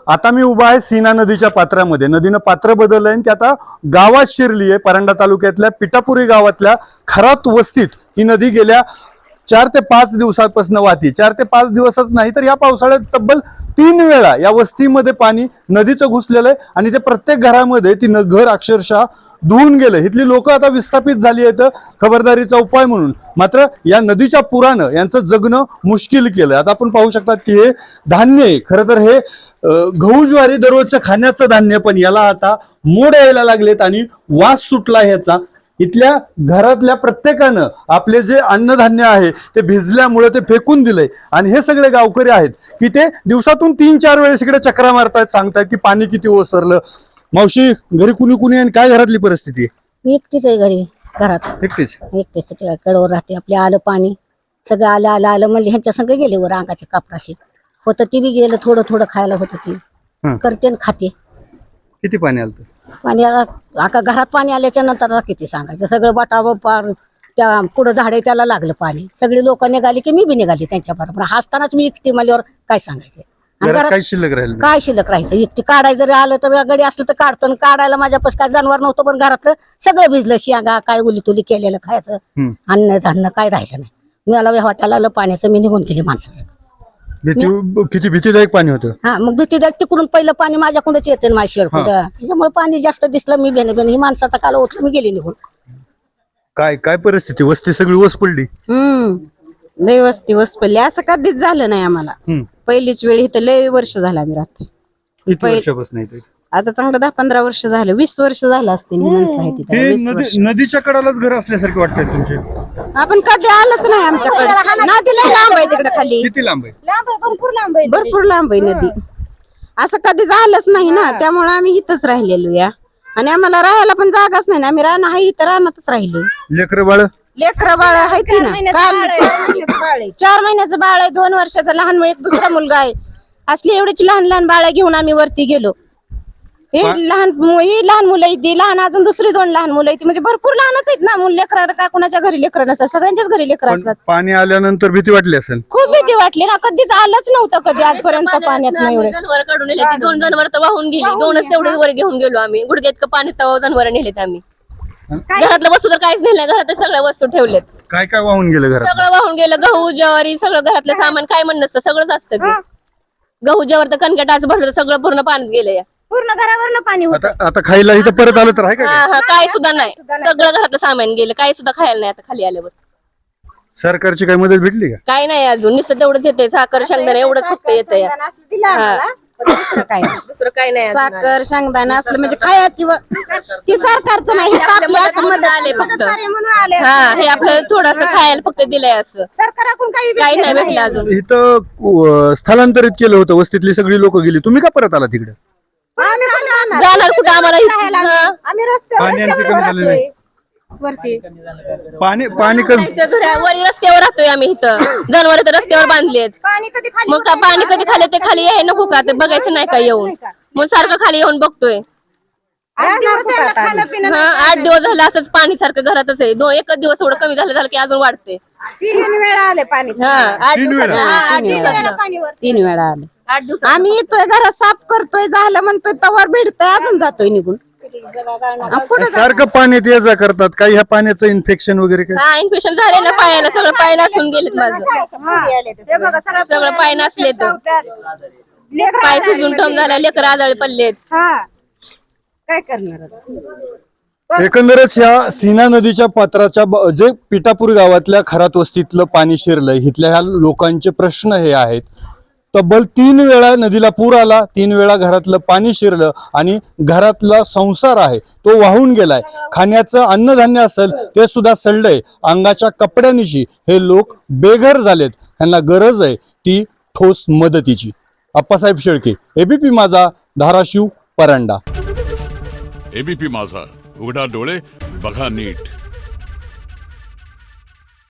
आता मी उभा आहे सीना नदीच्या पात्रामध्ये. नदीनं पात्र बदललंय आणि ती आता गावात शिरली आहे. परांडा तालुक्यातल्या पिठापुरी गावातल्या खरात वस्तीत ही नदी गेल्या 4 ते 5 दिवसांपासून वाहती. 4 ते 5 दिवसच नाही तर या पावसाळ्यात तब्बल 3 वेळा या वस्तीमध्ये पाणी नदीचं घुसलेलं आहे आणि ते प्रत्येक घरामध्ये ती घर अक्षरशः धुवून गेलं. इथली लोक आता विस्थापित झाली आहेत खबरदारीचा उपाय म्हणून. मात्र या नदीच्या पुरानं यांचं जगणं मुश्किल केलं. आता आपण पाहू शकतात की हे धान्य आहे, खरं तर हे गहू ज्वारी दररोजचं खाण्याचं धान्य, पण याला आता मोड यायला लागलेत आणि वास सुटला ह्याचा. इथल्या घरातल्या प्रत्येकानं आपले जे अन्नधान्य आहे ते भिजल्यामुळे ते फेकून दिलंय आणि हे सगळे गावकरी आहेत की ते दिवसातून 3-4 वेळेस इकडे चक्रा मारतायत, सांगतायत की पाणी किती ओसरलं. मावशी, घरी कुणी कुणी आणि काय घरातली परिस्थिती आहे? मी एकटीच आहे घरी, घरात एकटीच कडेवर राहते. आपले आलं पाणी सगळं आलं आलं आलं म्हणजे ह्यांच्या संग गेले वर अंगाच्या कापडाशी होतं. ती बी गेलं, थोडं थोडं खायला होतं. ती करते आणि खाते. किती पाणी आलं? पाणी आता घरात पाणी आल्याच्या नंतर किती सांगायचं. सगळं बटाव पार त्या पुढं झाडे त्याला लागलं पाणी. सगळी लोक निघाली की मी बी निघाली त्यांच्या बरोबर. हसतानाच मी एकटी माल्यावर काय सांगायचं. काय शिल्लक राहिलं? काय शिल्लक राहायचं. एकटी काढायचं जरी आलं तर गडी असलं तर काढतं. काढायला माझ्यापास काय जनावर नव्हतं, पण घरातलं सगळं भिजलं. शेंगा काय उली तुली केलेलं खायचं. अन्न धान्य काय राहिलं नाही. मला वाटायला आलं पाण्याचं, मी निघून गेले माणसाचं. किती भीतीदायक पाणी होतं. हा, मग भीतीदायक तिकडून पहिलं पाणी माझ्याकडूनच येते माझ्या शेडकडं. त्याच्यामुळे पाणी जास्त दिसलं. मी बेने ही माणसाचा काल उठलं, मी गेली निघून. काय काय परिस्थिती? वस्ती सगळी वस पडली. लय वस्ती वस पडली. असं कधीच झालं नाही आम्हाला. पहिलीच वेळ इथं लय वर्ष झालं आम्ही राहतो. किती वर्षापासून इथे? आता चांगलं 10-15 वर्ष झालं, 20 वर्ष झालं असते. माणसं आहे तिथे. नदीच्या कडालाच घर असल्यासारखे वाटतंय तुमचे. आपण कधी आलंच नाही आमच्याकडे. नदी लय लांब आहे तिकडे खाली. किती लांब आहे? भरपूर लांब आहे नदी. असं कधी झालंच नाही ना, त्यामुळे आम्ही इथंच राहिलेलो या. आणि आम्हाला राहायला पण जागाच नाही ना. आम्ही राहणं आहे इथं राहणारच राहिलो. लेकरं बाळ? लेकरं बाळ आहेत ना. 4 महिन्याचं बाळ आहे, 2 वर्षाचा लहान, एक दुसरा मुलगा आहे. असली एवढीची लहान लहान बाळ घेऊन आम्ही वरती गेलो. ही लहान मुलं आहेत, लहान अजून दुसरी 2 लहान मुलं आहेत. म्हणजे भरपूर लहानच आहेत ना. लेकरं का कोणाच्या घरी लेकरं नसतात, सगळ्यांच्याच घरी लेकरं असतात. पाणी आल्यानंतर भीती वाटली असेल? खूप भीती वाटली ना. कधीच आलंच नव्हतं कधी आजपर्यंत पाण्यात. जनावर काढून नेले. 2 जनावर तर वाहून गेली. 2च तेवढे वर घेऊन गेलो आम्ही. गुडघ्यात पाणी तवा जनावर नेलेत आम्ही. घरातलं वस्तू तर काहीच नेलं. घरात सगळ्या वस्तू ठेवलेत. काय काय वाहून गेलं घरात? सगळं वाहून गेलं. गहू ज्वारी सगळं घरातलं सामान काय म्हणणं नसतं, सगळंच असतं ते. गहू ज्वारी तर कणक्या टाच भरलं, सगळं पूर्ण पाण्यात गेलं. पूर्ण घरावरनं पाणी होतं. आता खायला इथं परत आलं तर आहे का? काय सुद्धा नाही. सगळं घरातलं सामान गेलं. काही सुद्धा खायला नाही आता खाली आल्यावर. सरकारची काही मदत भेटली का? काय नाही अजून. नुसतं तेवढंच येते. साखर शेंगदाणा एवढंच फक्त येतंय. दुसरं काय नाही. दुसरं काय नाही अजून. साखर शेंगदाणा असलं म्हणजे खायची ही सरकारचं नाही. हे आपलं असं मदत आले फक्त. म्हणून आले. हा, हे आपलं थोडस खायला फक्त दिलंय असं. सरकारकडून काही काही नाही भेटलं अजून. इथं स्थलांतरित केलं होतं, वस्तीतली सगळी लोक गेली. तुम्ही का परत आला तिकडे? जाणार कुठं आम्हाला आम्ही रस्त्यावर राहतोय वरती. पाणी कमी. वरी रस्त्यावर राहतोय आम्ही इथं. जनावर तर रस्त्यावर बांधलेत. पाणी कधी खाली मग का पाणी कधी खाले ते खाली आहे नको का? ते बघायचं नाही का येऊन? मग सारखं खाली येऊन बघतोय. 8 दिवस झालं खाणं पिणं. 8 दिवस झालं असंच पाणी सारखं घरातच आहे. 1 दिवस एवढं कमी झालं की अजून वाढते. 3 वेळा आले पाणी. 8 दिवसात. 3 वेळा आले. 8 दिवसात. आम्ही येतोय घरात साफ करतोय, झालं म्हणतोय तवर भेटतोय, अजून जातोय निघून. सारखं पाण्यात ये जा करतात. काही ह्या पाण्याचं इन्फेक्शन वगैरे काय? हा, इन्फेक्शन झाले ना पायाला. सगळं पाय नासून गेलेत माझं. सगळं पाय नासले तर पाय सुजून टम झाला. लेकर आजारी पडलेत. काय करणार? एकंदरच ह्या सीना नदीच्या पात्राच्या जे पिठापूर गावातल्या खरात वस्तीतलं पाणी शिरलंय, इथल्या ह्या लोकांचे प्रश्न हे आहेत. तब्बल 3 वेळा नदीला पूर आला, 3 वेळा घरातलं पाणी शिरलं आणि घरातला संसार आहे तो वाहून गेलाय. खाण्याचं अन्नधान्य असेल ते सुद्धा सडलंय. अंगाच्या कपड्यांनिशी हे लोक बेघर झालेत. ह्यांना गरज आहे ती ठोस मदतीची. अप्पासाहेब शेळके, एबीपी माझा, धाराशिव, परांडा. एबीपी माझा, उघडा डोळे बघा नीट.